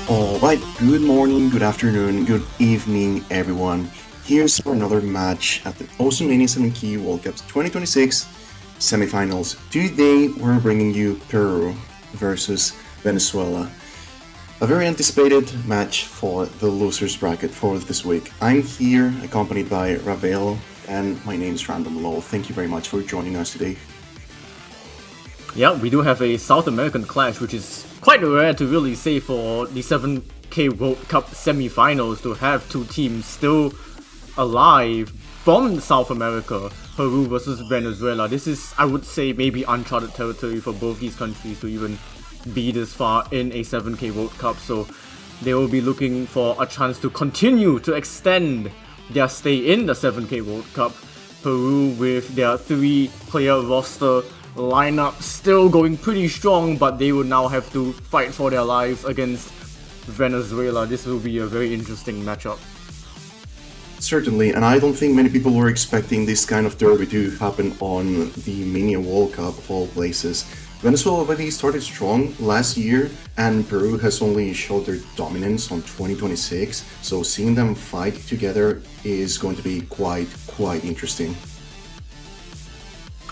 Alright, good morning, good afternoon, good evening, everyone. Here's for another match at the Mania 7 World Cup 2026 Semifinals. Today, we're bringing you Peru versus Venezuela. A very anticipated match for the losers bracket for this week. I'm here accompanied by Ravel, and my name is Random Lowell. Thank you very much for joining us today. Yeah, we do have a South American clash, which is quite rare to really say for the 7K World Cup semi-finals to have two teams still alive from South America, Peru versus Venezuela. This is, I would say, maybe uncharted territory for both these countries to even be this far in a 7K World Cup, so they will be looking for a chance to continue to extend their stay in the 7K World Cup. Peru with their 3-player roster lineup still going pretty strong, but they will now have to fight for their lives against Venezuela. This will be a very interesting matchup. Certainly, and I don't think many people were expecting this kind of derby to happen on the Mania World Cup of all places. Venezuela already started strong last year, and Peru has only showed their dominance on 2026, so seeing them fight together is going to be quite interesting.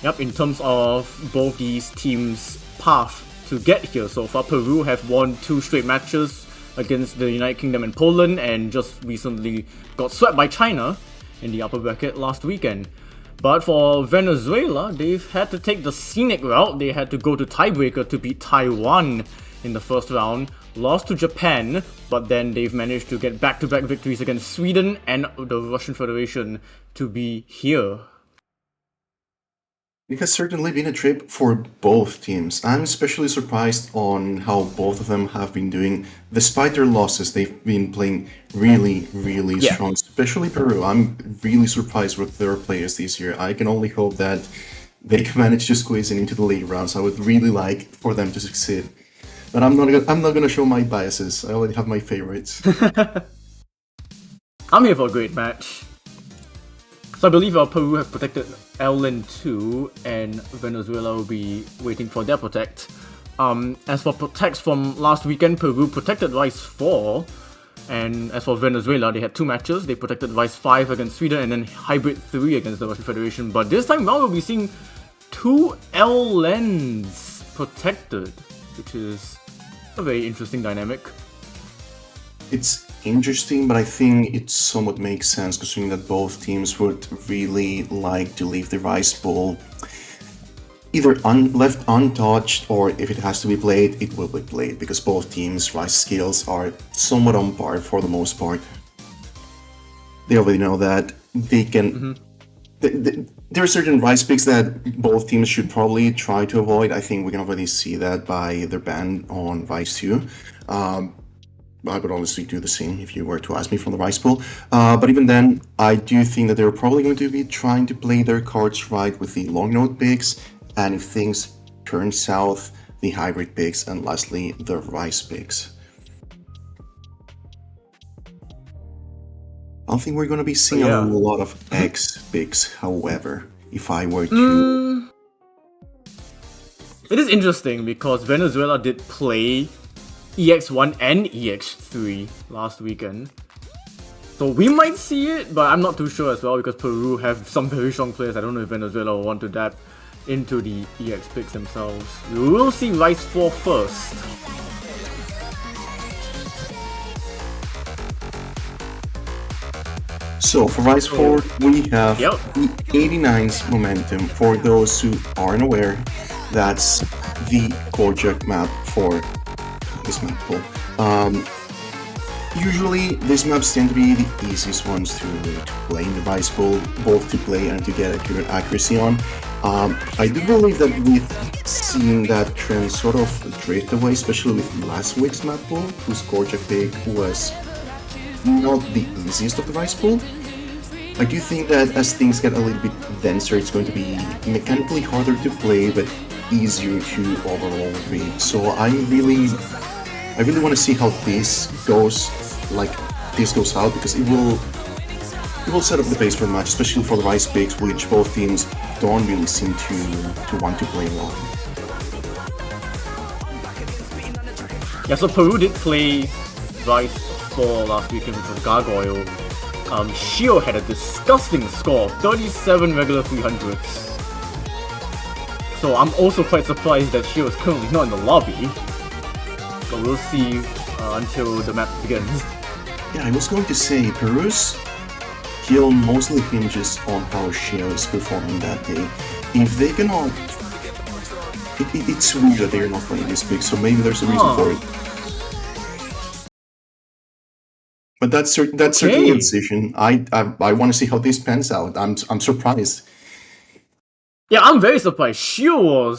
Yep, in terms of both these teams' path to get here so far, Peru have won 2 straight matches against the United Kingdom and Poland, and just recently got swept by China in the upper bracket last weekend. But for Venezuela, they've had to take the scenic route. They had to go to tiebreaker to beat Taiwan in the first round, lost to Japan, but then they've managed to get back-to-back victories against Sweden and the Russian Federation to be here. It has certainly been a trip for both teams. I'm especially surprised on how both of them have been doing. Despite their losses, they've been playing really strong, especially Peru. I'm really surprised with their players this year. I can only hope that they can manage to squeeze in into the late rounds. I would really like for them to succeed. But I'm not gonna show my biases. I already have my favorites. I'm here for a great match. So I believe Peru have protected Ln 2, and Venezuela will be waiting for their protect. As for protects from last weekend, Peru protected Vice 4, and as for Venezuela, they had 2 matches. They protected Vice 5 against Sweden, and then Hybrid 3 against the Russian Federation. But this time round, we'll be seeing 2 LNs protected, which is a very interesting dynamic. It's interesting, but I think it somewhat makes sense considering that both teams would really like to leave the rice bowl either left untouched, or if it has to be played, it will be played, because both teams' rice skills are somewhat on par for the most part. They already know that they can... There are certain rice picks that both teams should probably try to avoid. I think we can already see that by their ban on Vice 2. I would honestly do the same if you were to ask me from the rice pool. But even then, I do think that they're probably going to be trying to play their cards right with the long note picks, and if things turn south, the hybrid picks, and lastly, the rice picks. I don't think we're going to be seeing a lot of X picks, however, if I were to... It is interesting because Venezuela did play EX1 and EX3 last weekend. So we might see it, but I'm not too sure as well because Peru have some very strong players. I don't know if Venezuela will want to dab into the EX picks themselves. We will see Vice 4 first. So for Vice 4, we have the 89's momentum. For those who aren't aware, that's the Kojak map for this map pool. Usually these maps tend to be the easiest ones to play in the Vice pool, both to play and to get accurate accuracy on. I do believe that we've seen that trend sort of drift away, especially with last week's map pool, whose Kojak pick was not the easiest of the Vice pool. I do think that as things get a little bit denser, it's going to be mechanically harder to play, but easier to overall read. So I really want to see how this goes out, because it will set up the pace for the match, especially for the rice picks, which both teams don't really seem to want to play a lot. Yeah, so Peru did play Rise 4 last weekend, which was Gargoyle, Shio had a disgusting score of 37 regular 300s. So I'm also quite surprised that Shio is currently not in the lobby. But we'll see until the map begins. Yeah, I was going to say, Peru's skill mostly hinges on how Shio is performing that day. If they cannot... It's weird that they're not playing this big, so maybe there's a reason for it. But that's certainly a decision. I want to see how this pans out. I'm surprised. Yeah, I'm very surprised. Shio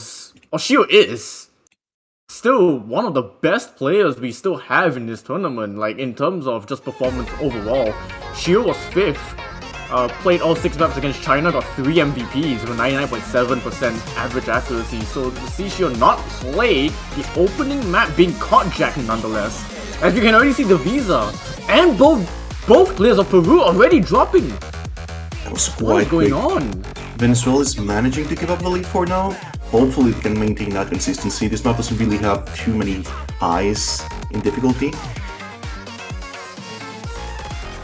is still one of the best players we still have in this tournament, like in terms of just performance overall. Shio was 5th, played all 6 maps against China, got 3 MVPs with 99.7% average accuracy, so to see Shio not play the opening map being caught jacked nonetheless, as you can already see the visa, and both players of Peru already dropping. That was quite What is going quick. on? Venezuela is managing to give up the lead for now. Hopefully it can maintain that consistency. This map doesn't really have too many highs in difficulty.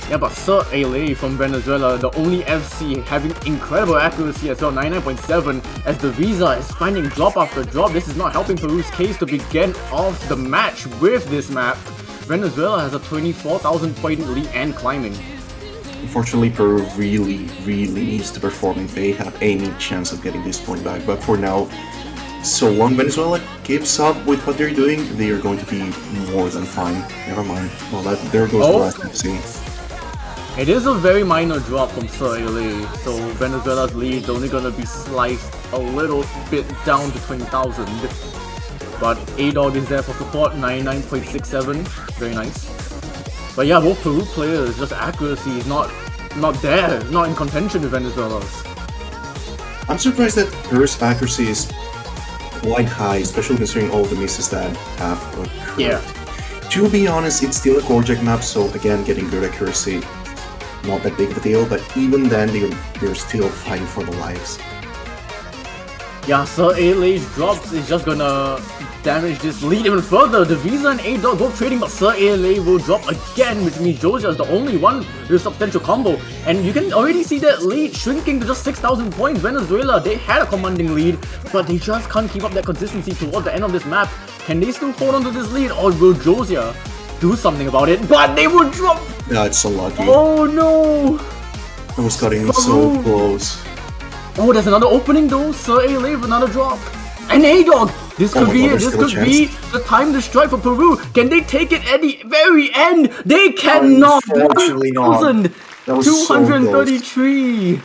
Yeah, but Sir Ale from Venezuela, the only FC having incredible accuracy as well, 99.7, as the Visa is finding drop after drop. This is not helping Peru's case to begin off the match with this map. Venezuela has a 24,000 point lead and climbing. Unfortunately, Peru really needs to perform if they have any chance of getting this point back. But for now, so long Venezuela keeps up with what they're doing, they are going to be more than fine. Never mind. Well, there goes the last FC. It is a very minor drop from Sir Ale, so Venezuela's lead is only going to be sliced a little bit down to 20,000. But A-Dog is there for support, 99.67, very nice. But yeah, both Peru players, just accuracy is not there, not in contention with Venezuela's. I'm surprised that Peru's accuracy is quite high, especially considering all the misses that have occurred. Yeah. To be honest, it's still a core-jack map, so again, getting good accuracy, not that big of a deal, but even then, they're still fighting for their lives. Yeah, Sir Ale's drops is just gonna damage this lead even further. The Visa and A-Dog both trading, but Sir Ale will drop again, which means Josiah is the only one with a substantial combo. And you can already see that lead shrinking to just 6,000 points. Venezuela, they had a commanding lead, but they just can't keep up that consistency towards the end of this map. Can they still hold on to this lead, or will Josiah do something about it? But they will drop! Yeah, it's so lucky. Oh no! I was cutting so close. Oh, there's another opening though. Sir Ale with another drop. And A-Dog! This could be it. This could be the time to strike for Peru. Can they take it at the very end? They cannot! Unfortunately not. 1,233!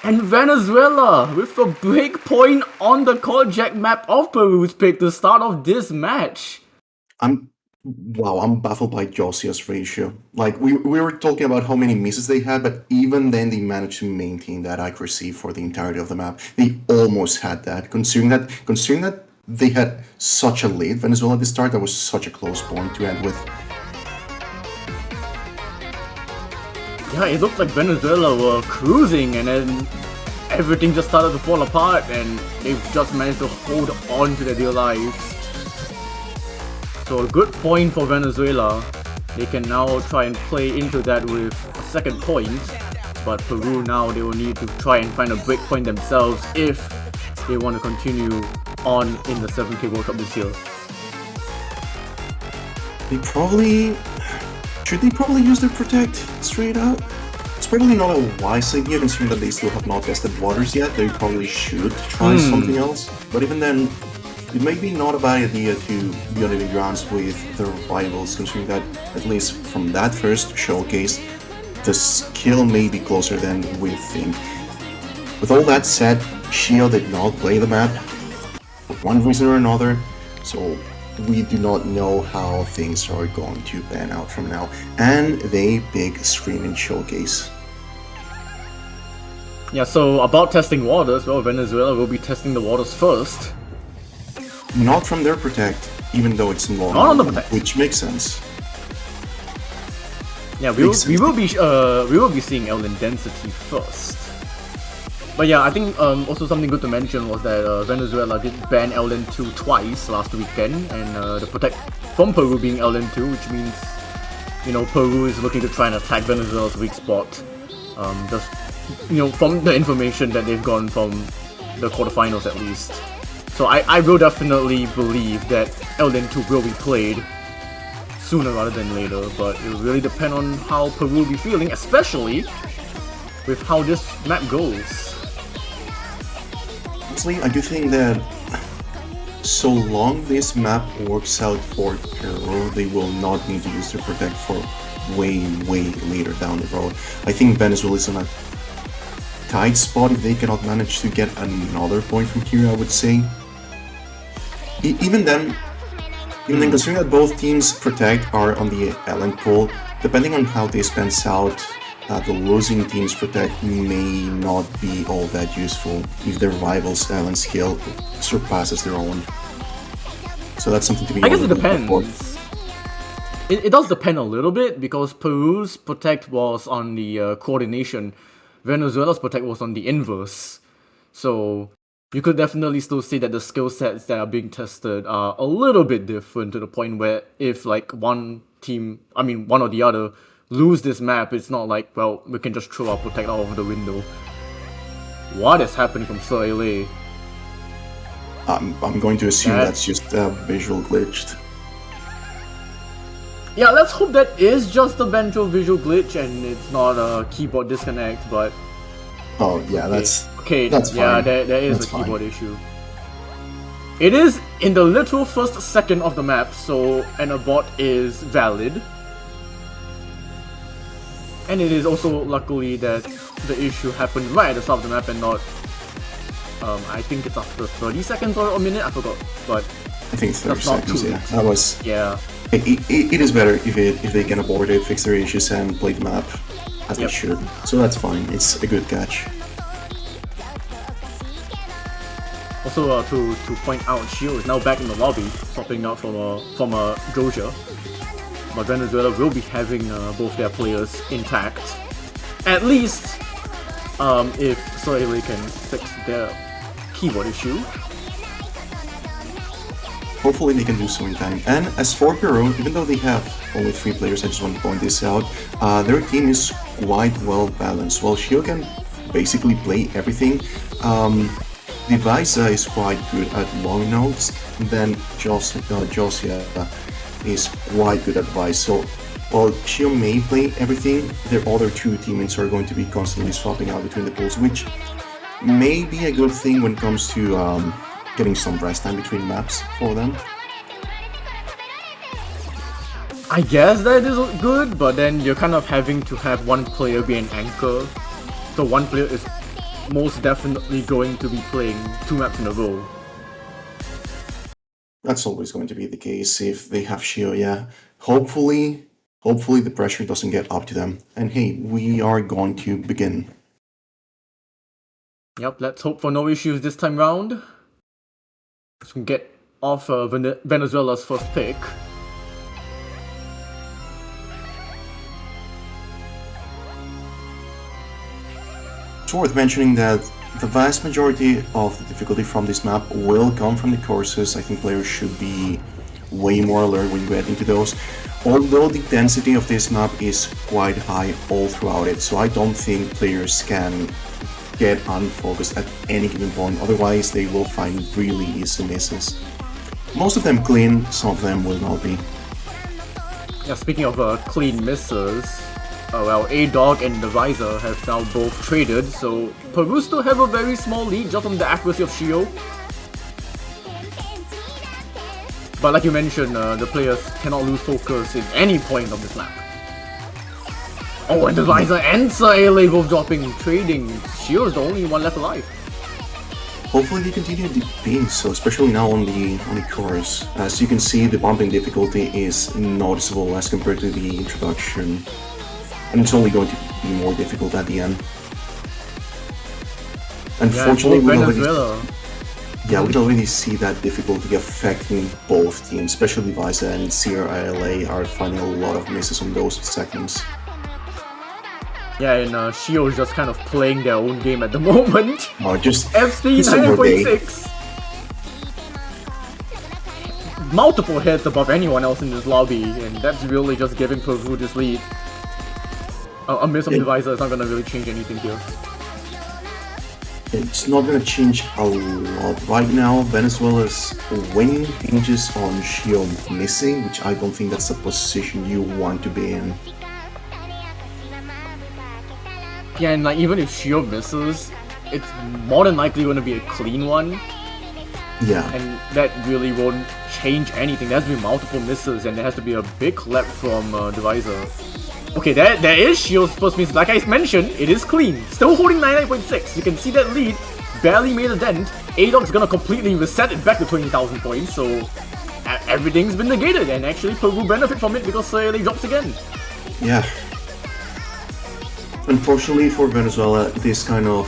And Venezuela with a break point on the core jack map of Peru's pick to start off this match. I'm baffled by Josiah's ratio. Like, we were talking about how many misses they had, but even then they managed to maintain that accuracy for the entirety of the map. They almost had that. Considering that they had such a lead, Venezuela at the start, that was such a close point to end with. Yeah, it looked like Venezuela were cruising and then everything just started to fall apart and they've just managed to hold on to their dear lives. So a good point for Venezuela. They can now try and play into that with a second point. But Peru now, they will need to try and find a break point themselves if they want to continue on in the 7K World Cup this year. Should they probably use their Protect straight out? It's probably not a wise idea considering that they still have not tested waters yet. They probably should try something else. But even then, it may be not a bad idea to be on even grounds with their rivals, considering that, at least from that first showcase, the skill may be closer than we think. With all that said, Shio did not play the map for one reason or another, so we do not know how things are going to pan out from now. And they big screaming showcase. Yeah, so about testing waters, well, Venezuela will be testing the waters first. Not from their Protect, even though it's Not on the long, Protect. which makes sense. Yeah, we will be seeing Elden Density first. But yeah, I think also something good to mention was that Venezuela did ban LN2 twice last weekend, and the protect from Peru being LN2, which means, Peru is looking to try and attack Venezuela's weak spot. Just, from the information that they've gotten from the quarterfinals at least. So I will definitely believe that LN2 will be played sooner rather than later, but it will really depend on how Peru will be feeling, especially with how this map goes. Honestly, I do think that so long this map works out for Peru, they will not need to use their protect for way later down the road. I think Venezuela is in a tight spot if they cannot manage to get another point from here, I would say. Even then, considering that both teams protect are on the LN pool, depending on how this pans out, the losing team's protect may not be all that useful if their rivals' LN skill surpasses their own. So that's something to be. I guess it depends. It does depend a little bit because Peru's protect was on the coordination, Venezuela's protect was on the inverse. So you could definitely still see that the skill sets that are being tested are a little bit different to the point where if like one or the other lose this map, it's not like, well, we can just throw our protect out of the window. What is happening from Sir LA? I'm going to assume that's just visual glitched. Yeah, let's hope that is just a visual glitch and it's not a keyboard disconnect, but... Oh, yeah, okay. That's fine. Yeah, there is a keyboard issue. It is in the literal first second of the map, so an abort is valid. And it is also luckily that the issue happened right at the start of the map and not... I think it's after 30 seconds or a minute, I forgot, but... I think it's 30 seconds, yeah. That was... Yeah. It is better if they can abort it, fix their issues, and play the map as they should. So that's fine. It's a good catch. Also, to point out, Shio is now back in the lobby, swapping out from a Goja. But Venezuela will be having both their players intact. At least, if Sir LA can fix their keyboard issue. Hopefully they can do so in time. And as for Peru, even though they have only 3 players, I just want to point this out, their team is quite well balanced. While Shio can basically play everything, Divisa is quite good at long notes, then Josia is quite good at Vice. So while Shio may play everything, their other 2 teammates are going to be constantly swapping out between the pools, which may be a good thing when it comes to getting some rest time between maps for them. I guess that is good, but then you're kind of having to have one player be an anchor. So one player is most definitely going to be playing 2 maps in a row. That's always going to be the case if they have Shio, yeah. Hopefully the pressure doesn't get up to them. And hey, we are going to begin. Yep, let's hope for no issues this time round. So we can get off Venezuela's first pick. It's worth mentioning that the vast majority of the difficulty from this map will come from the courses. I think players should be way more alert when you get into those. Although the density of this map is quite high all throughout it, so I don't think players can get unfocused at any given point, otherwise they will find really easy misses. Most of them clean, some of them will not be. Yeah, speaking of clean misses, well, A-Dog and the Riser have now both traded, so Peru still have a very small lead just on the accuracy of Shio. But like you mentioned, the players cannot lose focus in any point of this map. Oh, and the Riser and Sir LA both trading. Shio is the only one left alive. Hopefully they continue being so, especially now on the course. As you can see, the bumping difficulty is noticeable as compared to the introduction. And it's only going to be more difficult at the end. Unfortunately, we can already see that difficulty affecting both teams, especially Visa and CRLA are finding a lot of misses on those segments. Yeah, and Shio is just kind of playing their own game at the moment. Just FC just some more day. 9.6. Multiple hits above anyone else in this lobby, and that's really just giving Peru this lead. A miss of divisor is not gonna really change anything here. It's not gonna change a lot right now. Venezuela's winning hinges on Shio missing, which I don't think that's a position you want to be in. Yeah, and like even if Shio misses, it's more than likely going to be a clean one. Yeah. And that really won't change anything. There has to be multiple misses, and there has to be a big clap from Divisor. Okay, there is Shio's first miss. Like I mentioned, it is clean. Still holding 99.6. You can see that lead barely made a dent. A-Dog's gonna completely reset it back to 20,000 points, so everything's been negated, and actually Peru benefit from it because they drops again. Yeah. Unfortunately for Venezuela, this kind of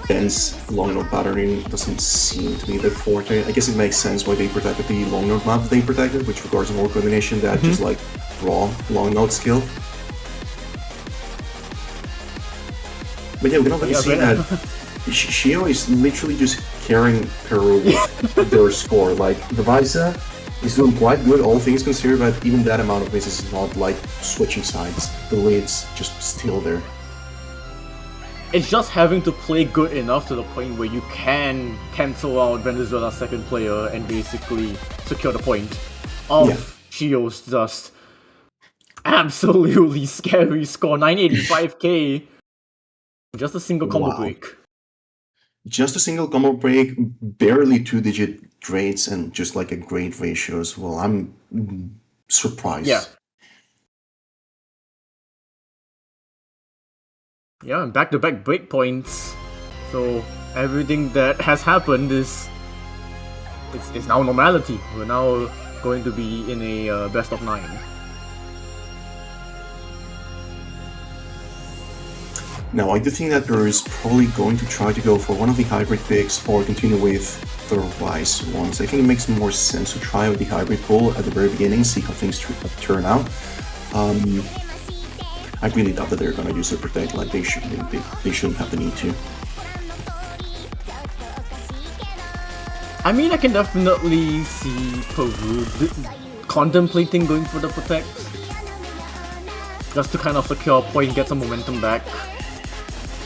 dense long note patterning doesn't seem to be their forte. I guess it makes sense why they protected the long note map they protected, which requires more coordination than just like raw long note skill. But yeah, we can already see that Shio is literally just carrying Peru with their score. Like, Divisa is doing quite good, all things considered, but even that amount of misses is not like switching sides. The lead's just still there. It's just having to play good enough to the point where you can cancel out Venezuela's second player and basically secure the point of Shio's just absolutely scary score, 985k. Just a single combo break. Just a single combo break, barely 2-digit grades, and just like a grade ratio as well. I'm surprised. Yeah. Yeah, and back-to-back breakpoints. So everything that has happened is now normality. We're now going to be in a best of 9. Now, I do think that there is probably going to try to go for one of the hybrid picks or continue with the Rise ones. I think it makes more sense to try with the hybrid pool at the very beginning, see how things turn out. I really doubt that they're gonna use the protect. Like they shouldn't have the need to. I mean, I can definitely see Peru contemplating going for the protect, just to kind of secure a point, get some momentum back.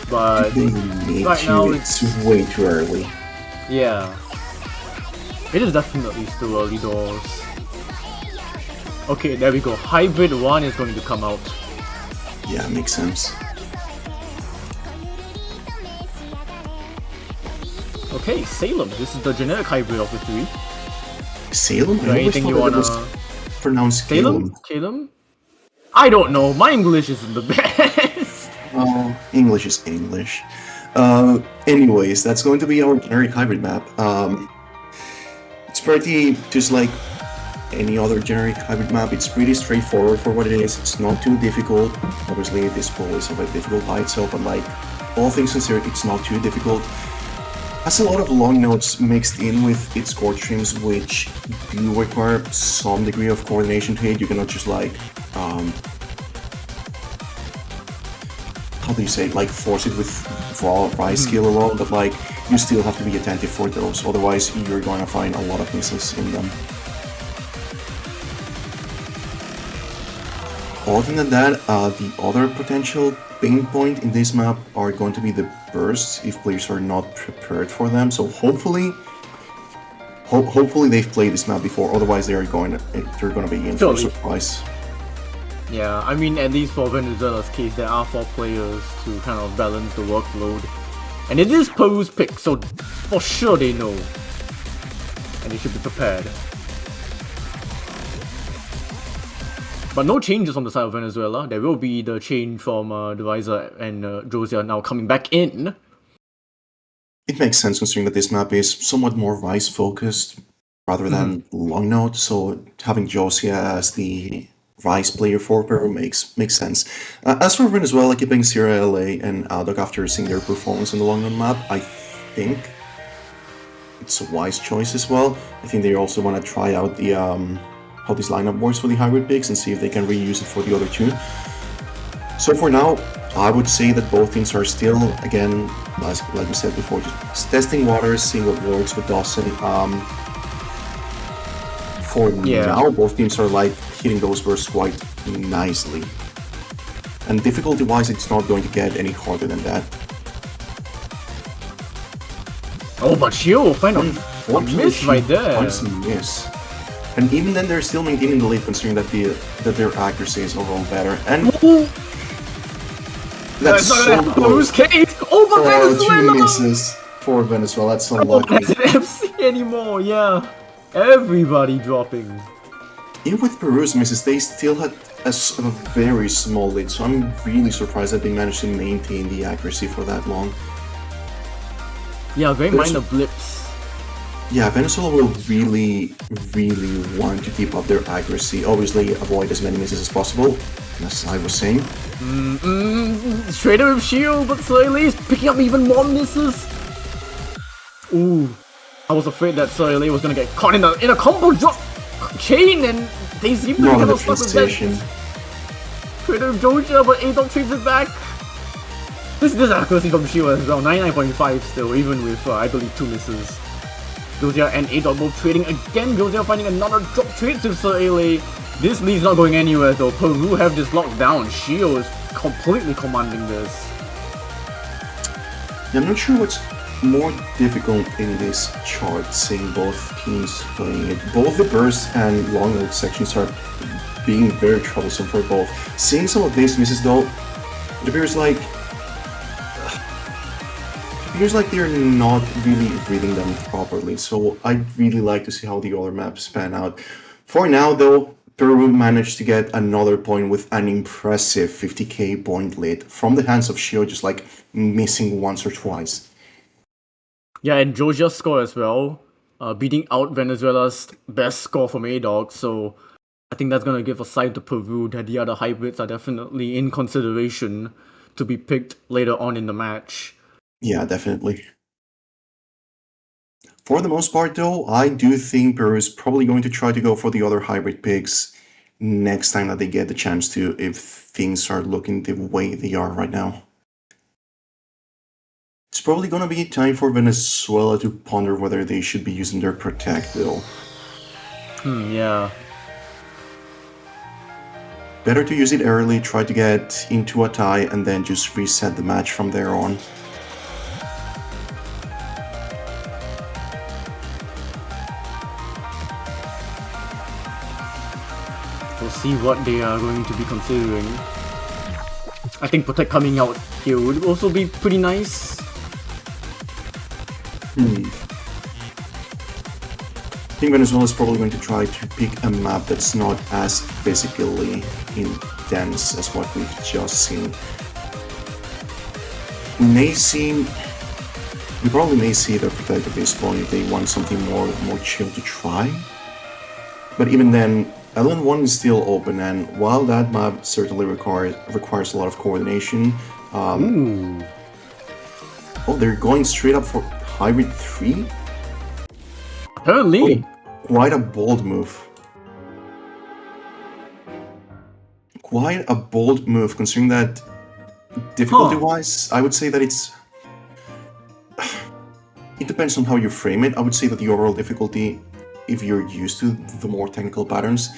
But right now it's way too early. Yeah, it is definitely still early doors. Okay, there we go. Hybrid 1 is going to come out. Yeah, makes sense. Okay, Salem. This is the generic hybrid of the 3. Salem? I anything you wanna pronounce Salem? Salem? I don't know. My English isn't the best. Oh, English is English. Anyways, that's going to be our generic hybrid map. It's pretty just like any other generic hybrid map. It's pretty straightforward for what it is. It's not too difficult. Obviously, this pool is a bit difficult by itself, but like all things considered, it's not too difficult. Has a lot of long notes mixed in with its chord streams, which do require some degree of coordination to hit. You cannot just like how do you say it? Like force it with raw rise skill alone, but like you still have to be attentive for those. Otherwise, you're going to find a lot of misses in them. Other than that, the other potential pain point in this map are going to be the bursts if players are not prepared for them. So hopefully they've played this map before. Otherwise, they're going to be in for a surprise. Yeah, I mean, at least for Venezuela's case, there are 4 players to kind of balance the workload. And it is Peru's pick, so for sure they know. And they should be prepared. But no changes on the side of Venezuela. There will be the change from Divisor and Josiah now coming back in. It makes sense considering that this map is somewhat more Rise focused rather than long note, so having Josiah as the Rise player for Peru makes sense. As for Venezuela, keeping Sierra LA and Aldog after seeing their performance on the long note map, I think it's a wise choice as well. I think they also want to try out the how this lineup works for the hybrid picks and see if they can reuse it for the other 2. So for now, I would say that both teams are still, again, like we said before, just testing waters, seeing what works, what doesn't. For Yeah. now, both teams are like hitting those bursts quite nicely. And difficulty-wise, it's not going to get any harder than that. Oh, but Shio find a miss right there. Finds a miss. And even then, they're still maintaining the lead, considering that their accuracy is overall better. And that's so close. Oh, but Venezuela! 2 misses for Venezuela. That's so Oh, lucky. it's an FC anymore. Yeah, everybody dropping. Even with Peru's misses, they still had a very small lead. So I'm really surprised that they managed to maintain the accuracy for that long. Yeah, very minor blips. Yeah, Venezuela will really want to keep up their accuracy. Obviously, avoid as many misses as possible, as I was saying. Straight up with Shio, but Soile is picking up even more misses. Ooh, I was afraid that Soile was gonna get caught in a combo drop chain, and they seem to be kind of stuck with that. Straight up with Joja, but A-Dog trades it back. This accuracy from Shio as well, 99.5 still, even with I believe 2 misses. Gozia and A-Dog both trading again. Gozia finding another drop trade to Soile. This lead's not going anywhere though. Peru have this locked down. Shio is completely commanding this. Yeah, I'm not sure what's more difficult in this chart, seeing both teams playing it. Both the burst and long load sections are being very troublesome for both. Seeing some of these misses though, it appears like they're not really reading them properly, so I'd really like to see how the other maps pan out. For now though, Peru managed to get another point with an impressive 50k point lead from the hands of Shio, just like missing once or twice. Yeah, and Georgia's score as well, beating out Venezuela's best score from A-Dog, so I think that's gonna give a side to Peru that the other hybrids are definitely in consideration to be picked later on in the match. Yeah, definitely. For the most part, though, I do think Peru is probably going to try to go for the other hybrid picks next time that they get the chance to, if things are looking the way they are right now. It's probably going to be time for Venezuela to ponder whether they should be using their Protect, though. Yeah. Better to use it early, try to get into a tie, and then just reset the match from there on. We'll see what they are going to be considering. I think Protect coming out here would also be pretty nice. I think Venezuela is probably going to try to pick a map that's not as physically intense as what we've just seen. We probably may see the Protect at this point if they want something more chill to try. But even then, Island 1 is still open, and while that map certainly requires a lot of coordination, oh, they're going straight up for Hybrid 3? Apparently. Oh, quite a bold move. Quite a bold move, considering that difficulty-wise, I would say that it depends on how you frame it. I would say that the overall difficulty, if you're used to the more technical patterns,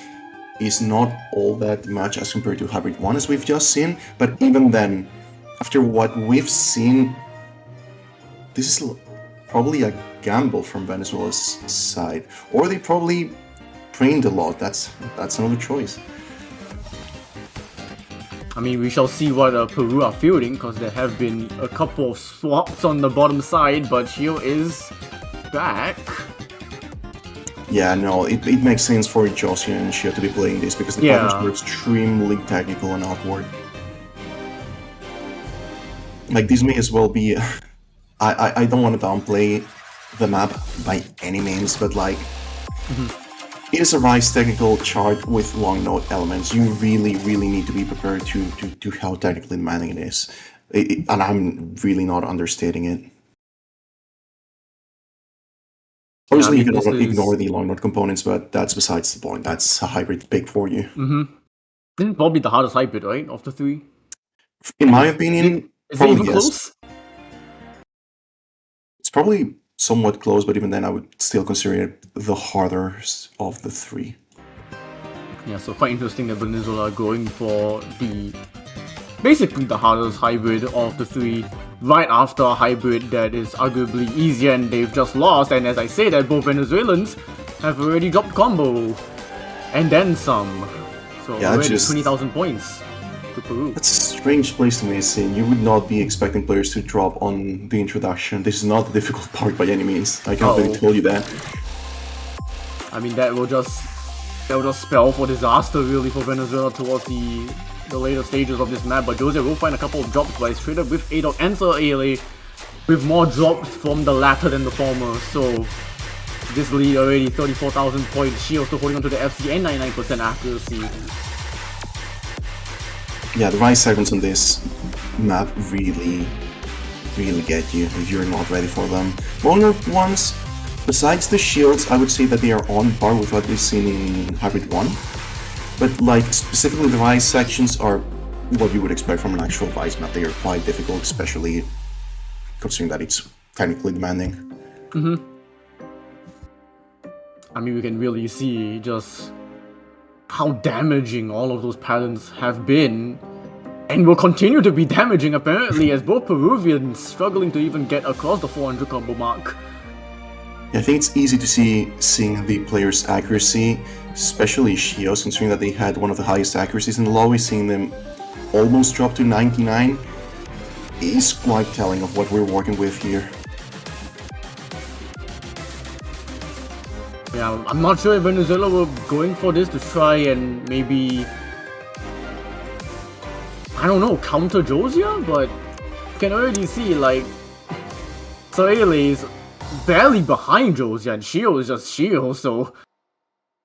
is not all that much as compared to Hybrid 1 as we've just seen, but even then, after what we've seen, this is probably a gamble from Venezuela's side. Or they probably trained a lot, that's another choice. I mean, we shall see what Peru are fielding, because there have been a couple of swaps on the bottom side, but Shio is back. Yeah, no, it makes sense for Josie and Shio to be playing this, because the patterns were extremely technical and awkward. Like, this may as well be... I don't want to downplay the map by any means, but like... It is a Rise technical chart with long node elements. You really need to be prepared to how technically demanding it is. And I'm really not understating it. Obviously, you can ignore the long node components, but that's besides the point. That's a hybrid pick for you. This is probably the hardest hybrid, right, of the three? In my opinion, Is it probably even yes. close? It's probably somewhat close, but even then, I would still consider it the hardest of the three. Yeah, so quite interesting that Venezuela are going for basically the hardest hybrid of the three, right after a hybrid that is arguably easier and they've just lost. And as I say that, both Venezuelans have already dropped combo, and then some. So Yeah, already just 20,000 points to Peru. that's a strange place to miss in. You would not be expecting players to drop on the introduction. This is not the difficult part by any means. I can't really tell you that. I mean, that will just spell for disaster really for Venezuela towards the later stages of this map. But Jose will find a couple of drops, but it's straight up with A-Dog and Sir ALA with more drops from the latter than the former. So this lead already 34,000 points. Shield still holding on to the FC and 99% accuracy. Yeah, the rise segments on this map really get you if you're not ready for them. Longer ones, besides the shields, I would say that they are on par with what we've seen in Hybrid 1. But like specifically the rise sections are what you would expect from an actual rise map. They are quite difficult, especially considering that it's technically demanding. I mean, we can really see just how damaging all of those patterns have been, and will continue to be damaging apparently, as both Peruvians struggling to even get across the 400 combo mark. Yeah, I think it's easy to seeing the players' accuracy, especially Shios, considering that they had one of the highest accuracies in the lobby. Seeing them almost drop to 99 is quite telling of what we're working with here. Yeah, I'm not sure if Venezuela were going for this to try and maybe, I don't know, counter Josia, but you can already see, like, Soele is barely behind Josia, and Shio is just Shio, so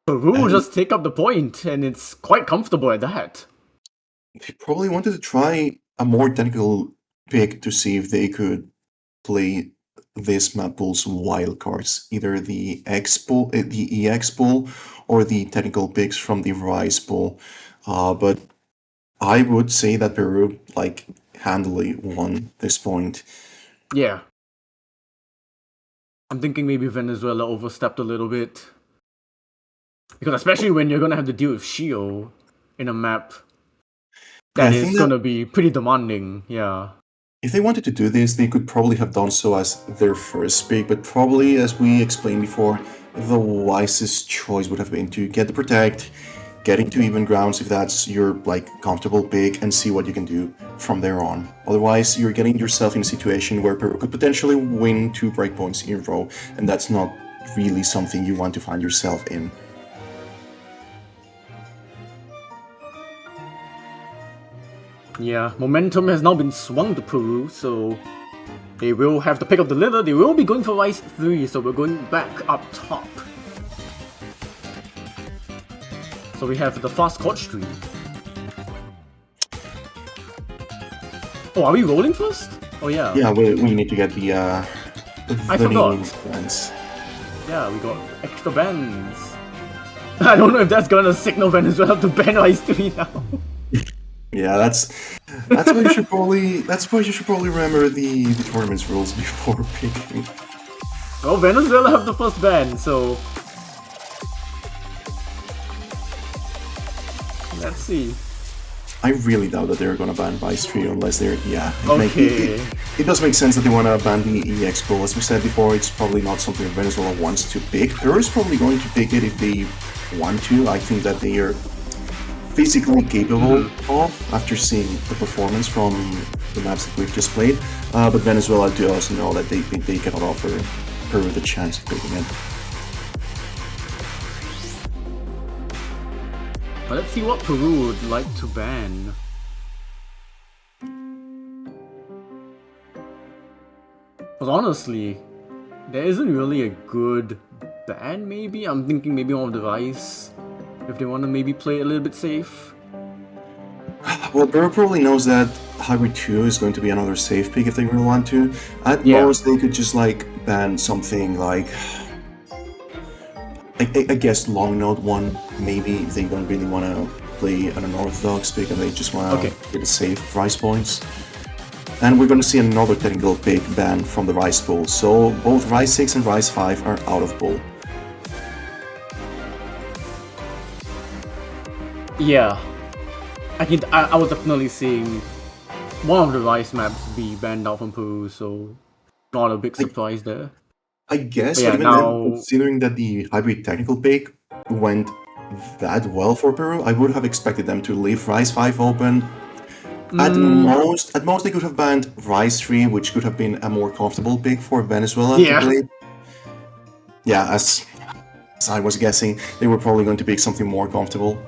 Peru will just take up the point, and it's quite comfortable at that. They probably wanted to try a more technical pick to see if they could play this map pool's wildcards, either the the EX pool, or the technical picks from the Rise pool. But I would say that Peru handily won this point. Yeah. I'm thinking maybe Venezuela overstepped a little bit. Because especially when you're gonna have to deal with Shio in a map that is gonna be pretty demanding, yeah. If they wanted to do this, they could probably have done so as their first pick, but probably, as we explained before, the wisest choice would have been to get the Protect, get into even grounds if that's your comfortable pick, and see what you can do from there on. Otherwise, you're getting yourself in a situation where Peru could potentially win 2 breakpoints in a row, and that's not really something you want to find yourself in. Yeah, momentum has now been swung to Peru, so they will have to pick up the litter. They will be going for Rise 3, so we're going back up top. So we have the fast court stream. Oh, are we rolling first? Oh yeah. Yeah, we need to get the I forgot. Bands. Yeah, we got extra bands. I don't know if that's gonna signal Venezuela to ban Rise 3 now. Yeah, that's why you should probably remember the tournament's rules before picking. Well, Venezuela have the first ban, so let's see. I really doubt that they're gonna ban Vice 3 unless they're Okay. It does make sense that they wanna ban the EX pool. As we said before, it's probably not something that Venezuela wants to pick. Peru is probably going to pick it if they want to. I think that they are physically capable of after seeing the performance from the maps that we've just played. But Venezuela do also know that they think they cannot offer Peru the chance of picking it. But let's see what Peru would like to ban. Because honestly, there isn't really a good ban maybe. I'm thinking maybe on the Vice, if they want to maybe play a little bit safe. Well, Peru probably knows that Hybrid 2 is going to be another safe pick if they really want to. At most, they could just ban something like... I guess long node one, maybe they don't really want to play an unorthodox pick and they just want to get a safe Rice points. And we're going to see another technical pick banned from the Rice pool, so both Rice 6 and Rice 5 are out of pool. Yeah, I was definitely seeing one of the Rice maps be banned out from Peru, so not a big surprise there. I guess, But yeah, but even now, then, considering that the hybrid technical pick went that well for Peru, I would have expected them to leave Rice 5 open. At most, they could have banned Rice 3, which could have been a more comfortable pick for Venezuela to play. Yeah, as I was guessing, they were probably going to pick something more comfortable.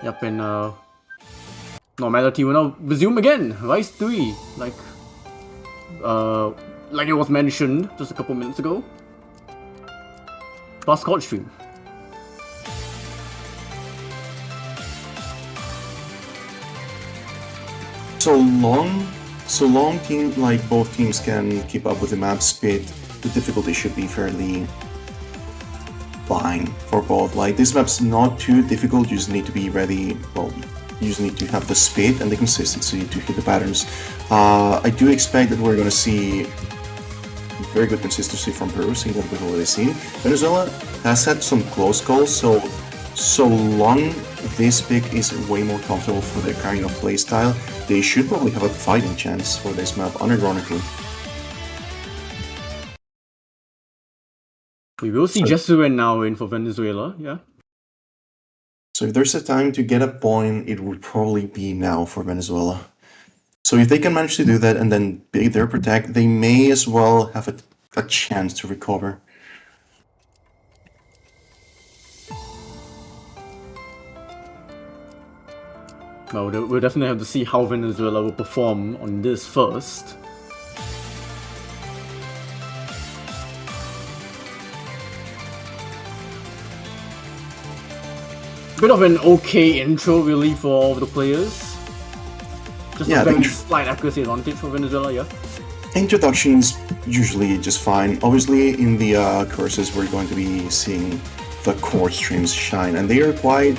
Yep, and normality will now resume again. Rice 3, like it was mentioned just a couple minutes ago. Plus Scott stream. So long both teams can keep up with the map speed, the difficulty should be fairly fine for both. Like, this map's not too difficult, you just need to be ready, well, you just need to have the speed and the consistency to hit the patterns. I do expect that we're going to see very good consistency from Peru, seeing what we've already seen. Venezuela has had some close calls, so long this pick is way more comfortable for their kind of playstyle, they should probably have a fighting chance for this map, unironically. We will see Jesuit now in for Venezuela, yeah. So if there's a time to get a point, it would probably be now for Venezuela. So if they can manage to do that and then pick their protect, they may as well have a chance to recover. Well, we'll definitely have to see how Venezuela will perform on this first. Bit of an okay intro, really, for all the players. Just a very slight accuracy advantage for Venezuela, yeah. Introductions usually just fine. Obviously, in the courses, we're going to be seeing the core streams shine, and they are quite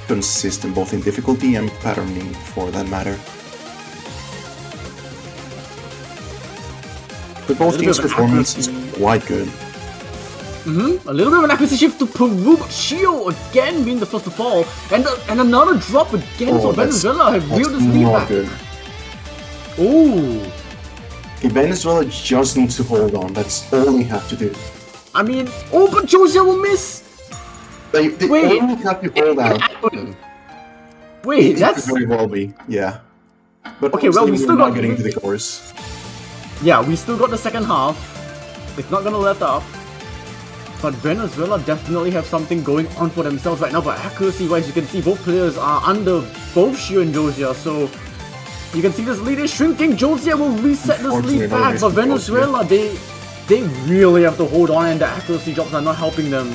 consistent, both in difficulty and patterning, for that matter. But both teams' performance is quite good. A little bit of an accuracy shift to Peru, but Shio again being the first to fall, and another drop again for Venezuela. Have reeled this lead back. Ooh. Okay, Venezuela just needs to hold on. That's all they have to do. I mean, oh, but Georgia will miss. They only have to hold out. Wait, that's could very well be, yeah. But okay, well, we still got getting to the course. Yeah, we still got the second half. It's not gonna let up. But Venezuela definitely have something going on for themselves right now. But accuracy-wise, you can see both players are under both Shio and Josiah. So you can see this lead is shrinking. Josiah will reset this lead back. But Venezuela, they really have to hold on, and the accuracy drops are not helping them.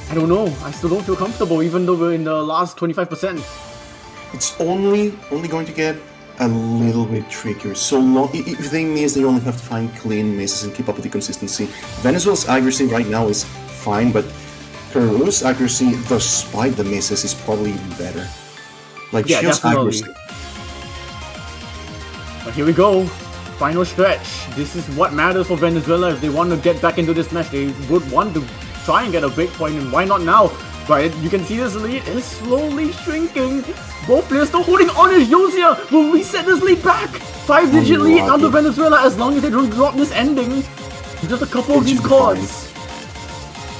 I don't know. I still don't feel comfortable, even though we're in the last 25%. It's only going to get a little bit trickier. So long, if they miss, they only have to find clean misses and keep up with the consistency. Venezuela's accuracy right now is fine, but Peru's accuracy, despite the misses, is probably better. Like, yeah, definitely. Accuracy. But here we go. Final stretch. This is what matters for Venezuela. If they want to get back into this match, they would want to try and get a break point, and why not now? But you can see this lead is slowly shrinking. Both players still holding on as Josiah will reset this lead back. 5-digit lead under Venezuela as long as they don't drop this ending. Just a couple of these chords.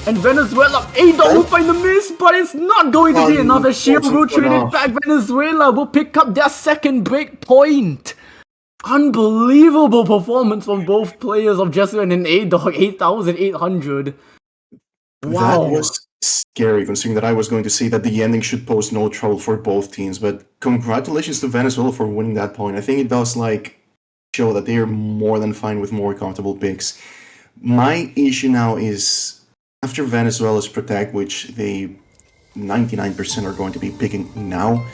And Venezuela, A-Dog will find the miss, but it's not going to be enough as Shield will trade it back. Venezuela will pick up their second break point. Unbelievable performance from both players of Jesuit and A-Dog, 8,800. Wow. That was scary, considering that I was going to say that the ending should pose no trouble for both teams, but congratulations to Venezuela for winning that point. I think it does, show that they are more than fine with more comfortable picks. My issue now is, after Venezuela's Protect, which they 99% are going to be picking now,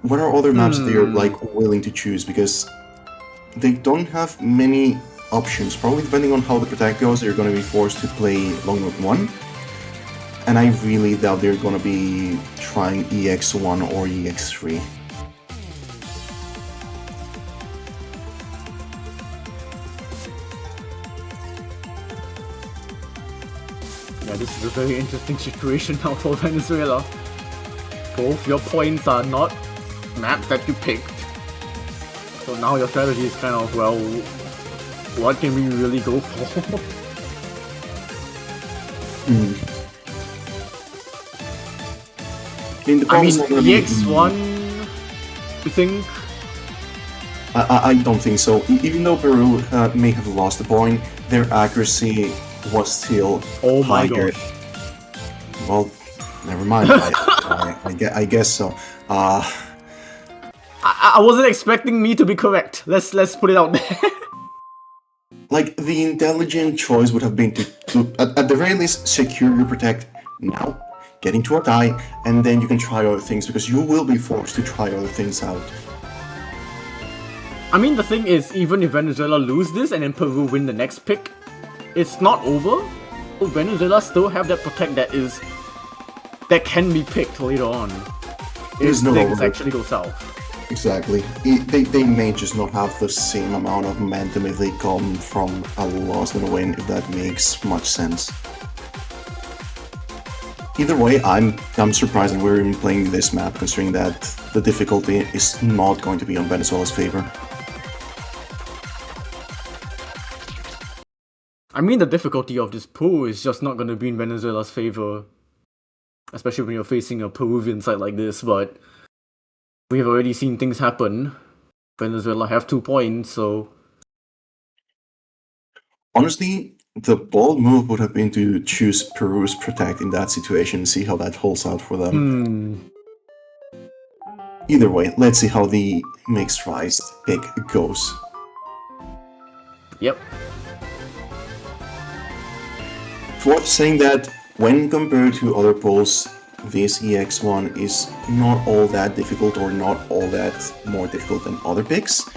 what are other maps they are, willing to choose? Because they don't have many options. Probably depending on how the protect goes, they're going to be forced to play long note 1. And I really doubt they're going to be trying EX1 or EX3. Yeah, this is a very interesting situation now for Venezuela. Both your points are not maps that you picked. So now your strategy is kind of, well, what can we really go for? I mean, EX1, you think? I don't think so. Even though Peru may have lost the point, their accuracy was still higher. Gosh. Well, never mind. I guess so. I wasn't expecting me to be correct. Let's put it out there. Like, the intelligent choice would have been to at the very least, secure your protect now, get into a tie, and then you can try other things, because you will be forced to try other things out. I mean, the thing is, even if Venezuela lose this and then Peru win the next pick, it's not over. Venezuela still have that protect that can be picked later on. If things actually go south. Exactly. They may just not have the same amount of momentum if they come from a loss and a win, if that makes much sense. Either way, I'm surprised that we're even playing this map, considering that the difficulty is not going to be on Venezuela's favor. I mean, the difficulty of this pool is just not going to be in Venezuela's favor, especially when you're facing a Peruvian side like this, but we have already seen things happen. Venezuela have 2 points, so... Honestly, the bold move would have been to choose Peru's protect in that situation and see how that holds out for them. Either way, let's see how the mixed rice pick goes. Yep. It's worth saying that when compared to other polls, this EX1 is not all that difficult, or not all that more difficult than other picks.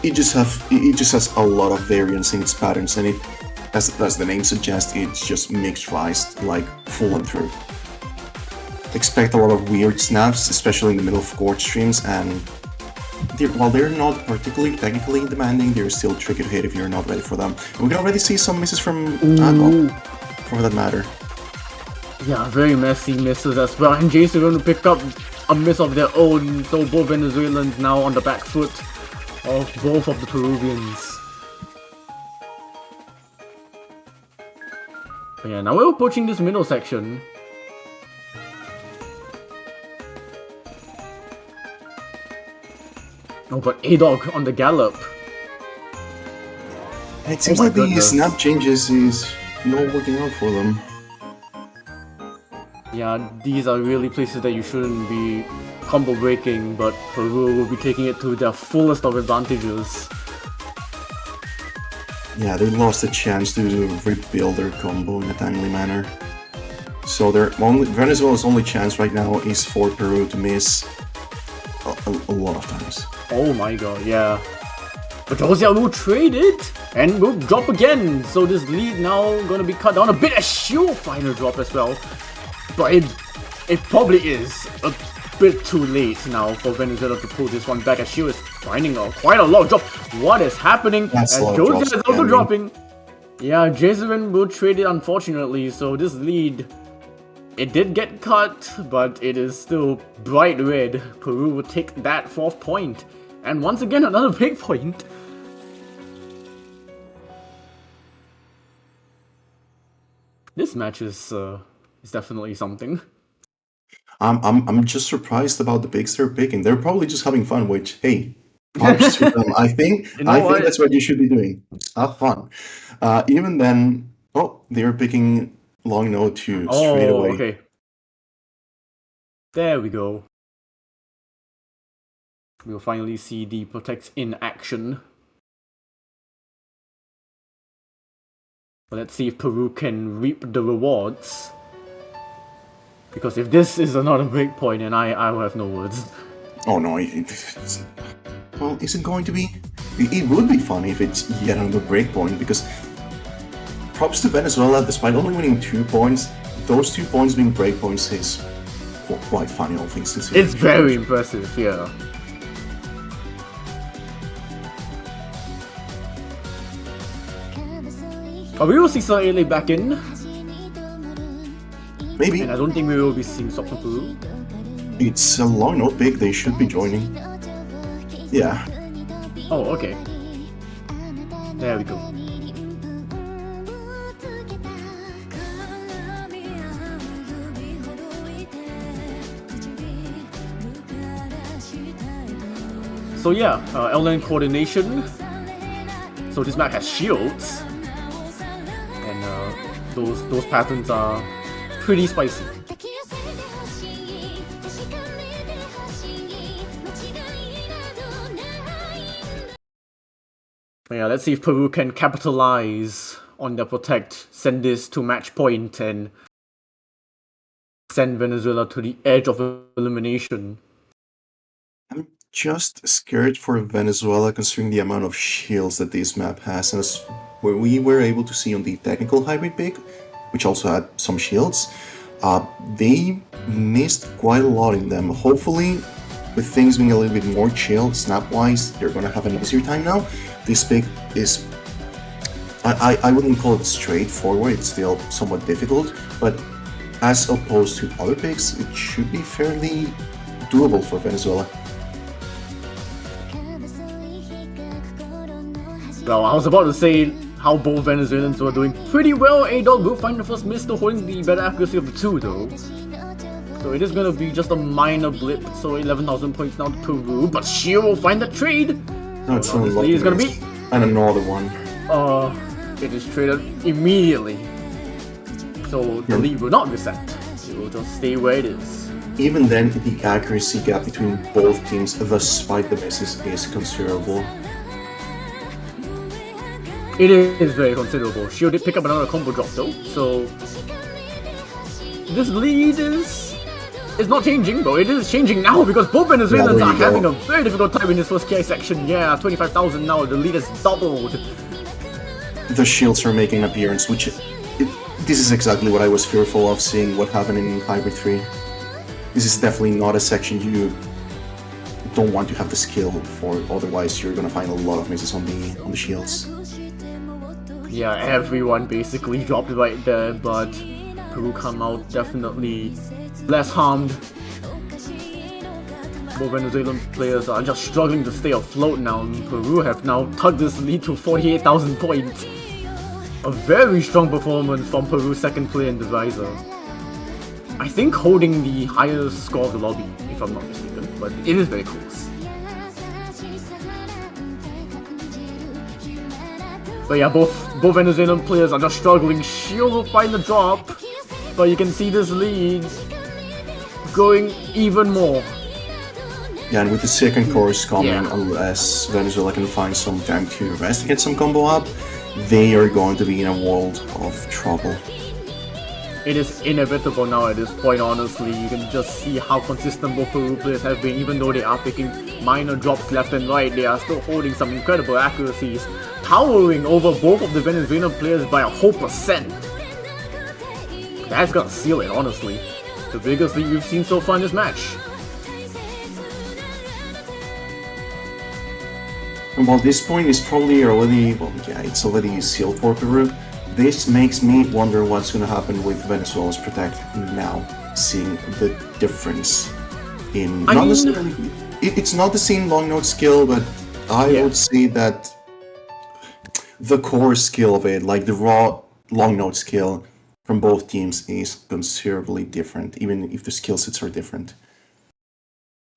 It just has a lot of variance in its patterns, and as the name suggests, it's just mixed rice, like full and through. Expect a lot of weird snaps, especially in the middle of court streams, and while they're not particularly technically demanding, they're still tricky to hit if you're not ready for them. We can already see some misses from Ago, for that matter. Yeah, very messy misses as well, and Jason going to pick up a miss of their own, so both Venezuelans now on the back foot of both of the Peruvians. But yeah, now we're approaching this middle section. Oh, but A-Dog on the gallop. It seems like the snap changes is not working out for them. Yeah, these are really places that you shouldn't be combo breaking, but Peru will be taking it to their fullest of advantages. Yeah, they lost a chance to rebuild their combo in a timely manner. So Venezuela's only chance right now is for Peru to miss a lot of times. Oh my god, yeah. But Josiah will trade it and will drop again. So this lead now gonna be cut down a bit. A Shield final drop as well. But it probably is a bit too late now for Venezuela to pull this one back, as Shield is finding quite a lot of drop. What is happening? As Josiah is also dropping. Yeah, Jason will trade it, unfortunately. So this lead, it did get cut, but it is still bright red. Peru will take that 4th point. And once again, another big point. This match is definitely something. I'm just surprised about the picks they're picking. They're probably just having fun, which, hey, props to them. I think that's what you should be doing. Have fun. Even then, they're picking long note 2 straight away. Okay. There we go. We'll finally see the protect in action. But let's see if Peru can reap the rewards. Because if this is another breakpoint, then I will have no words. Oh no, Well, is it going to be? It would be fun if it's yet another breakpoint, because props to Venezuela, despite only winning 2 points, those 2 points being breakpoints is quite funny, all things considered. It's very impressive, yeah. We will see Sir Ele back in. Maybe. And I don't think we will be seeing Sok from Peru. It's a long note pick, they should be joining. Yeah. Oh, okay. There we go. So yeah, L-Lane coordination. So this map has shields. And those patterns are pretty spicy. Yeah, let's see if Peru can capitalize on the protect, send this to match point, and send Venezuela to the edge of elimination. I'm just scared for Venezuela considering the amount of shields that this map has, and as where we were able to see on the technical hybrid pick, which also had some shields, they missed quite a lot in them. Hopefully, with things being a little bit more chill, snap-wise, they're gonna have an easier time now. This pick is, I wouldn't call it straightforward, it's still somewhat difficult, but as opposed to other picks, it should be fairly doable for Venezuela. Well, I was about to say how both Venezuelans were doing pretty well. A-Dog will find the first miss, still holding the better accuracy of the two though. So it is gonna be just a minor blip, so 11,000 points now to Peru, but Shio will find the trade! No, it's So this is gonna be... And another one. It is traded immediately. So the lead will not reset. It will just stay where it is. Even then, the accuracy gap between both teams, despite the misses, is considerable. It is very considerable. Shio did pick up another combo drop though, so... This lead is not changing, but it is changing now because both Venezuelans are having a very difficult time in this first KI section. Yeah, 25,000 now, the lead has doubled. The shields are making an appearance, which... this is exactly what I was fearful of seeing what happened in Hybrid 3. This is definitely not a section you don't want to have the skill for, otherwise you're gonna find a lot of misses on the shields. Yeah, everyone basically dropped right there, but Peru come out definitely less harmed. Both Venezuelan players are just struggling to stay afloat now, and Peru have now tugged this lead to 48,000 points. A very strong performance from Peru's second player in Divisor. I think holding the highest score of the lobby, if I'm not mistaken, but it is very close. But yeah, both Venezuelan players are just struggling. Shio will find the drop, but you can see this lead going even more. Yeah, and with the second course coming, unless Venezuela can find some time to rest and get some combo up, they are going to be in a world of trouble. It is inevitable now at this point, honestly. You can just see how consistent both Peru players have been. Even though they are picking minor drops left and right, they are still holding some incredible accuracies, towering over both of the Venezuelan players by a whole percent. That's gonna seal it, honestly. The biggest lead we've seen so far in this match. And while this point is probably already, well, yeah, it's already sealed for Peru, this makes me wonder what's going to happen with Venezuela's Protect now, seeing the difference in... it's not the same long note skill, but I would say that the core skill of it, like the raw long note skill from both teams, is considerably different, even if the skill sets are different.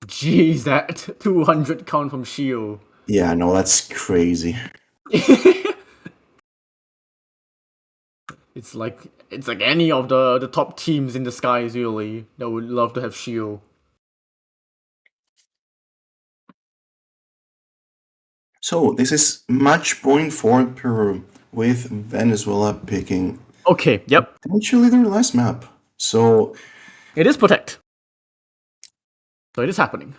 Jeez, that 200 count from Shio. Yeah, no, that's crazy. It's like any of the top teams in the skies, really, that would love to have Shio. So this is match point for Peru, with Venezuela picking potentially their last map. So it is Protect. So it is happening.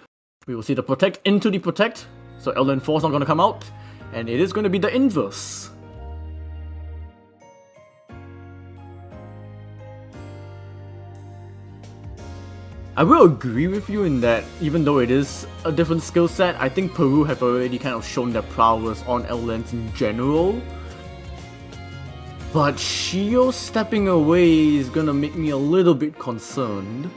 We will see the Protect into the Protect. So LN4 is not going to come out, and it is going to be the inverse. I will agree with you in that even though it is a different skill set, I think Peru have already kind of shown their prowess on LNs in general. But Shio stepping away is gonna make me a little bit concerned.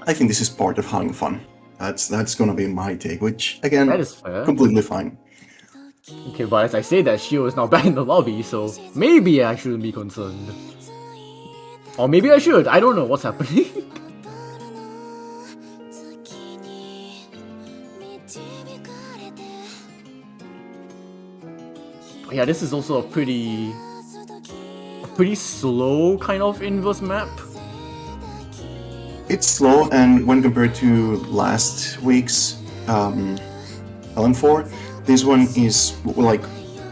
I think this is part of having fun. That's gonna be my take, which again, That is fair. completely fine. Okay, but as I say that, Shio is now back in the lobby, so maybe I shouldn't be concerned. Or maybe I should, I don't know what's happening. Yeah, this is also a pretty slow kind of inverse map. It's slow, and when compared to last week's LM4, this one is like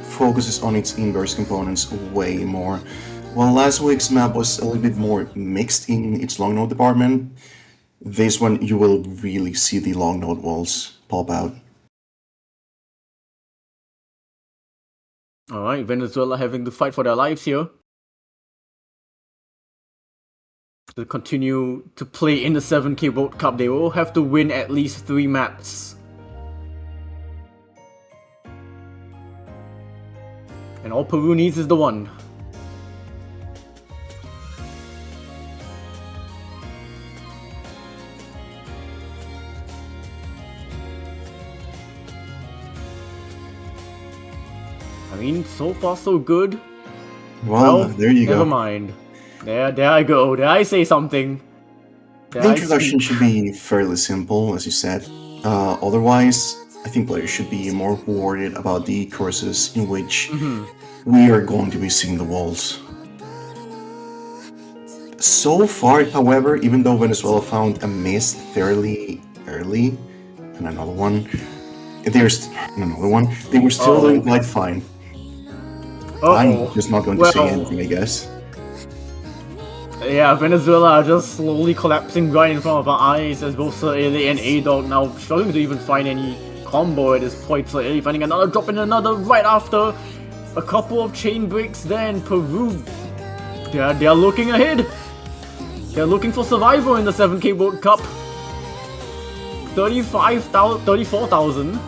focuses on its inverse components way more. While last week's map was a little bit more mixed in its long node department, this one you will really see the long node walls pop out. Alright, Venezuela having to fight for their lives here. To continue to play in the 7K World Cup, they will have to win at least 3 maps. And all Peru needs is the one. I mean, so far so good. Well, there you never go. mind. There I go. There I say something. The introduction should be fairly simple, as you said. Otherwise, I think players should be more worried about the courses in which we are going to be seeing the walls. So far, however, even though Venezuela found a mist fairly early, and another one, they were still doing quite fine. I'm just not going to say anything, I guess. Yeah, Venezuela are just slowly collapsing right in front of our eyes as both Sir Ele and A-Dog now struggling to even find any combo at this point. Sir Ele finding another drop in another right after a couple of chain breaks there, and Peru, they are looking ahead. They're looking for survival in the 7K World Cup. 34,000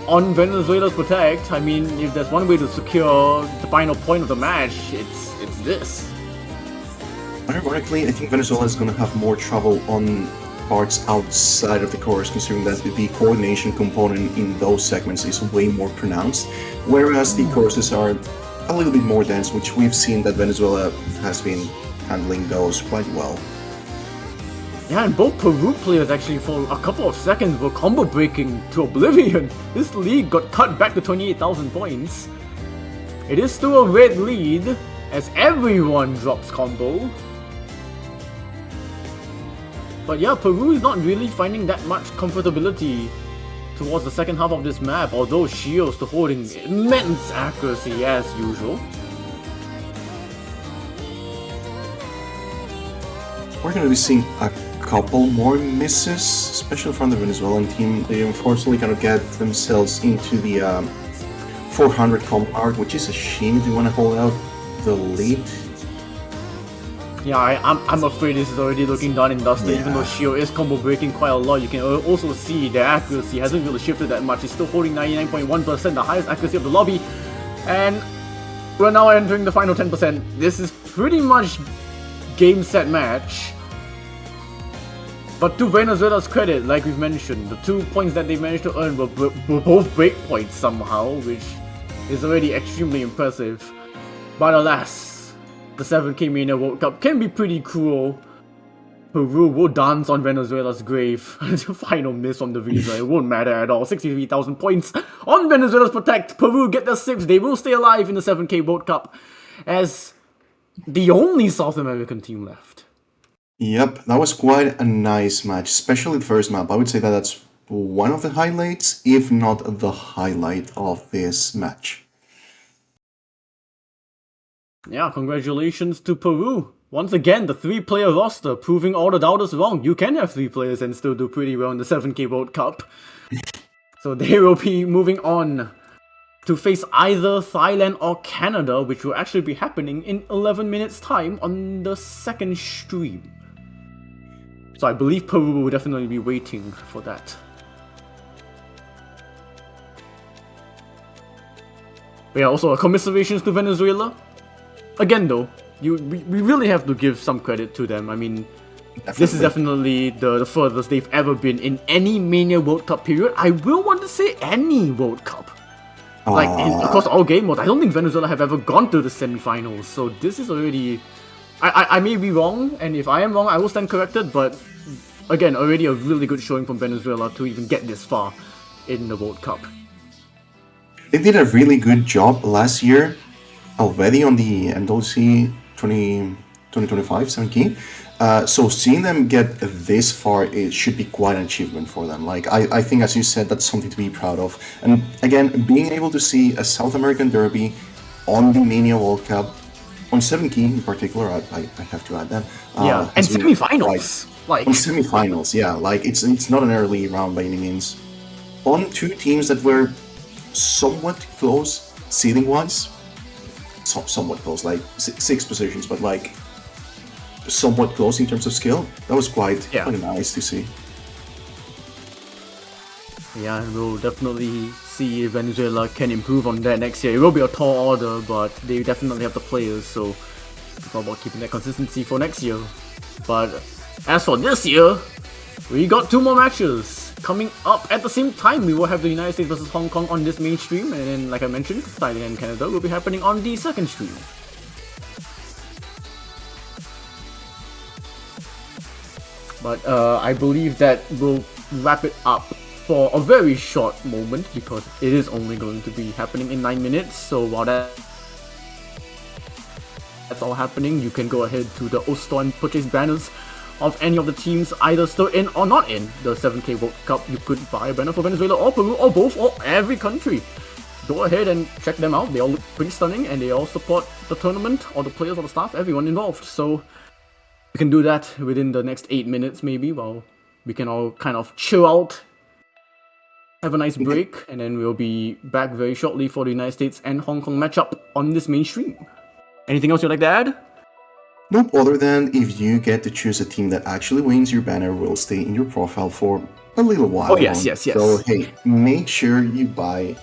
on Venezuela's Protect. I mean, if there's one way to secure the final point of the match, it's this. Ironically, I think Venezuela is going to have more trouble on parts outside of the course, considering that the coordination component in those segments is way more pronounced, whereas the courses are a little bit more dense, which we've seen that Venezuela has been handling those quite well. Yeah, and both Peru players actually for a couple of seconds were combo breaking to oblivion. This lead got cut back to 28,000 points. It is still a red lead as everyone drops combo. But yeah, Peru is not really finding that much comfortability towards the second half of this map, although Shio's still holding immense accuracy as usual. We're going to be seeing a couple more misses, especially from the Venezuelan team. They unfortunately kind of get themselves into the 400 comp arc, which is a shame if you want to hold out the lead. Yeah, I'm afraid this is already looking done and dusted. Even though Shio is combo breaking quite a lot, you can also see their accuracy hasn't really shifted that much. It's still holding 99.1%, the highest accuracy of the lobby. And we're now entering the final 10%. This is pretty much game, set, match. But to Venezuela's credit, like we've mentioned, the 2 points that they managed to earn were both break points somehow, which is already extremely impressive. But alas, the 7K Mania World Cup can be pretty cruel. Peru will dance on Venezuela's grave until final miss from the Visa. It won't matter at all. 63,000 points on Venezuela's Protect. Peru get their 6. They will stay alive in the 7K World Cup as the only South American team left. Yep, that was quite a nice match, especially the first map. I would say that that's one of the highlights, if not the highlight of this match. Yeah, congratulations to Peru. Once again, the 3-player roster proving all the doubters wrong. You can have 3 players and still do pretty well in the 7K World Cup. So they will be moving on to face either Thailand or Canada, which will actually be happening in 11 minutes time on the second stream. So I believe Peru will definitely be waiting for that. But yeah, also commiserations to Venezuela. Again though, we really have to give some credit to them. I mean, this is definitely the furthest they've ever been in any Mania World Cup period. I will want to say any World Cup. Like, across all game modes, I don't think Venezuela have ever gone to the semifinals. So this is already... I may be wrong, and if I am wrong, I will stand corrected, but again, already a really good showing from Venezuela to even get this far in the World Cup. They did a really good job last year already on the MWC 2025 17. So seeing them get this far, it should be quite an achievement for them. Like, I think, as you said, that's something to be proud of. And again, being able to see a South American derby on the Mania World Cup, on 7 key in particular, I have to add that. Yeah, and semifinals. Like, on semifinals, yeah. Like, it's not an early round by any means. On two teams that were somewhat close seeding-wise. Somewhat close, like 6 positions, but like somewhat close in terms of skill. That was quite nice to see. Yeah, we'll definitely see if Venezuela can improve on that next year. It will be a tall order, but they definitely have the players, so it's all about keeping that consistency for next year. But as for this year, we got 2 more matches coming up at the same time. We will have the United States versus Hong Kong on this main stream, and then, like I mentioned, Thailand and Canada will be happening on the second stream. But I believe that we'll wrap it up for a very short moment because it is only going to be happening in 9 minutes. So while that's all happening, you can go ahead to the Osto and purchase banners of any of the teams either still in or not in the 7K World Cup. You could buy a banner for Venezuela or Peru or both or every country. Go ahead and check them out. They all look pretty stunning and they all support the tournament or the players or the staff, everyone involved. So we can do that within the next 8 minutes maybe while we can all kind of chill out, have a nice break, and then we'll be back very shortly for the United States and Hong Kong matchup on this main stream. Anything else you'd like to add? Nope, other than if you get to choose a team that actually wins, your banner will stay in your profile for a little while. Oh, yes. So, hey, make sure you buy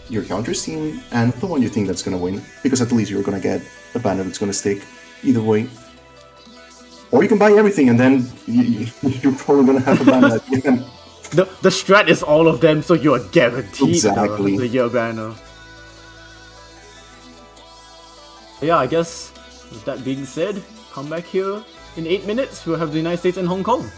your country's team and the one you think that's going to win, because at least you're going to get a banner that's going to stick either way. Or you can buy everything and then you're probably going to have a banner at the end. The strat is all of them, so you're guaranteed the year banner. Yeah, I guess with that being said, come back here in 8 minutes. We'll have the United States and Hong Kong.